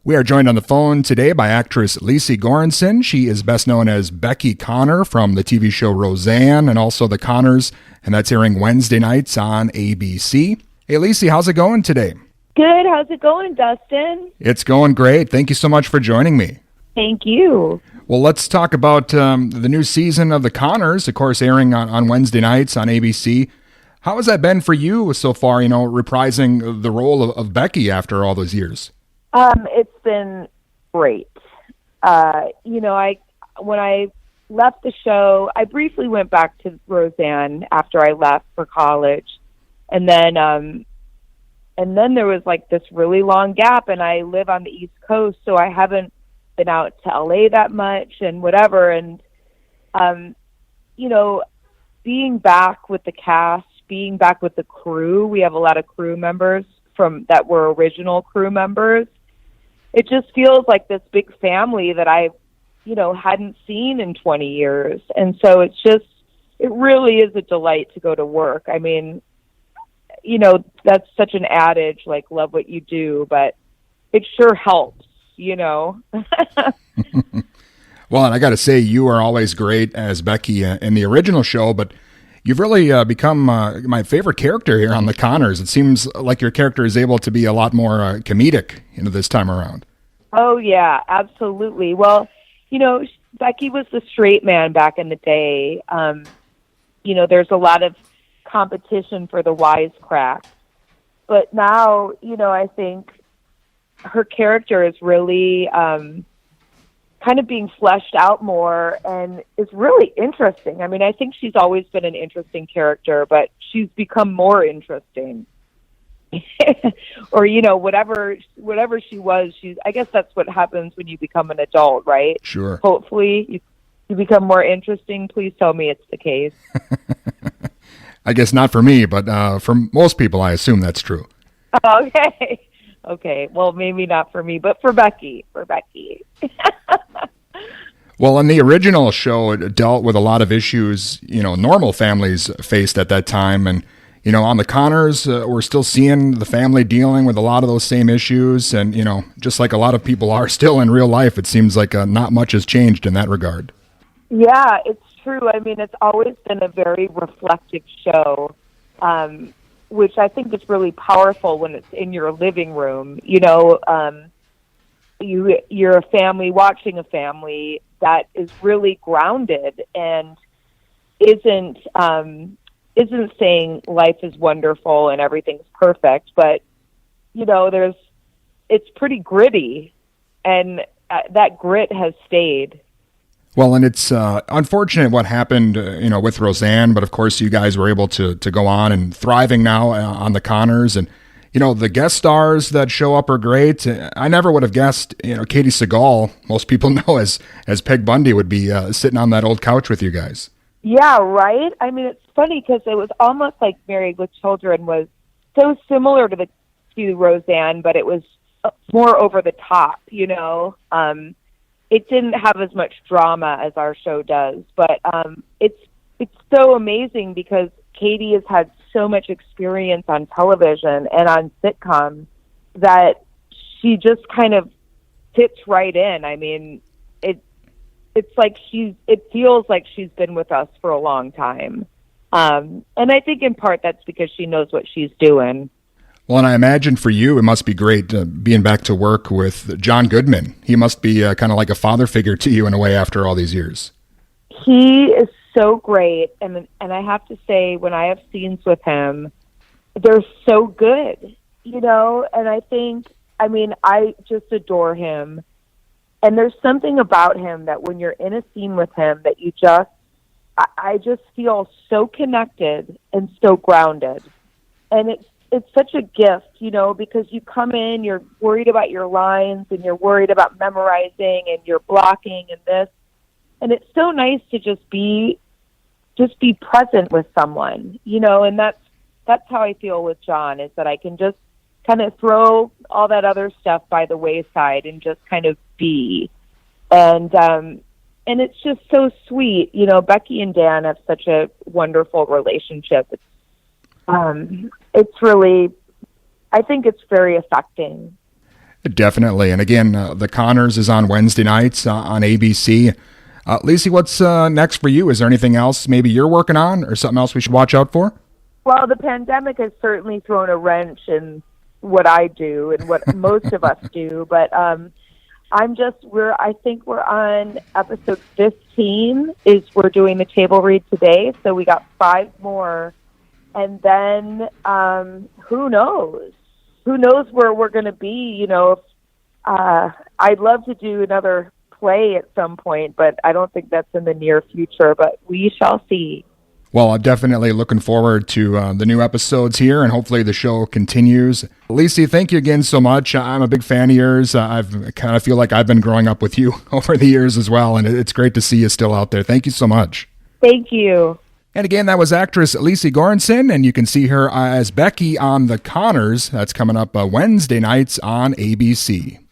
We are joined on the phone today by actress Lecy Goranson. She is best known as Becky Conner from the TV show Roseanne and also The Conners, and that's airing Wednesday nights on ABC. Hey, Lecy, how's it going today? Good. How's it going, Dustin? It's going great. Thank you so much for joining me. Thank you. Well, let's talk about the new season of The Conners, of course, airing on Wednesday nights on ABC. How has that been for you so far, reprising the role of Becky after all those years? It's been great. When I left the show, I briefly went back to Roseanne after I left for college. And then there was like this really long gap, and I live on the East Coast, so I haven't been out to LA that much and whatever. And, being back with the cast, being back with the crew, we have a lot of crew members that were original crew members. It just feels like this big family that I, hadn't seen in 20 years. And so it really is a delight to go to work. I mean, that's such an adage, like, love what you do, but it sure helps, Well, and I got to say, you are always great as Becky in the original show, but you've really become my favorite character here on The Conners. It seems like your character is able to be a lot more comedic, this time around. Oh, yeah, absolutely. Well, Becky was the straight man back in the day. There's a lot of competition for the wisecrack. But now, I think her character is really kind of being fleshed out more and is really interesting. I mean, I think she's always been an interesting character, but she's become more interesting. Or, whatever she was, I guess that's what happens when you become an adult, right? Sure. Hopefully you become more interesting. Please tell me it's the case. I guess not for me, but for most people, I assume that's true. Okay. Okay. Well, maybe not for me, but for Becky. Well, in the original show, it dealt with a lot of issues, normal families faced at that time. And, on The Conners, we're still seeing the family dealing with a lot of those same issues. And, just like a lot of people are still in real life, it seems like not much has changed in that regard. Yeah, it's true. I mean, it's always been a very reflective show, which I think is really powerful when it's in your living room. You're a family watching a family that is really grounded and isn't saying life is wonderful and everything's perfect, but it's pretty gritty, and that grit has stayed. Well, and it's unfortunate what happened, with Roseanne, but of course you guys were able to go on and thriving now on The Conners, and the guest stars that show up are great. I never would have guessed, Katie Seagal, most people know as Peg Bundy, would be sitting on that old couch with you guys. Yeah, right? I mean, it's funny because it was almost like Married with Children was so similar to Roseanne, but it was more over the top, It didn't have as much drama as our show does, but it's so amazing because Katie has had so much experience on television and on sitcoms that she just kind of fits right in. I mean, it's like it feels like she's been with us for a long time. And I think in part that's because she knows what she's doing. Well, and I imagine for you, it must be great being back to work with John Goodman. He must be kind of like a father figure to you in a way after all these years. He is so great. And I have to say, when I have scenes with him, they're so good, and I just adore him. And there's something about him that when you're in a scene with him that I just feel so connected and so grounded. And it's such a gift, because you come in, you're worried about your lines and you're worried about memorizing and you're blocking and this. And it's so nice to just be present with someone, and that's how I feel with John, is that I can just kind of throw all that other stuff by the wayside and just kind of be. And it's just so sweet. Becky and Dan have such a wonderful relationship. It's really, I think it's very affecting. Definitely. And again, The Conners is on Wednesday nights on ABC. Lecy, what's next for you? Is there anything else maybe you're working on or something else we should watch out for? Well, the pandemic has certainly thrown a wrench in what I do and what most of us do, but I think we're on episode 15 we're doing the table read today. So we got 5 more. And then, who knows where we're going to be, I'd love to do another play at some point, but I don't think that's in the near future, but we shall see. Well, I'm definitely looking forward to the new episodes here, and hopefully the show continues. Lecy, thank you again so much. I'm a big fan of yours. I kind of feel like I've been growing up with you over the years as well, and it's great to see you still out there. Thank you so much. Thank you. And again, that was actress Lecy Goranson, and you can see her as Becky on The Conners. That's coming up Wednesday nights on ABC.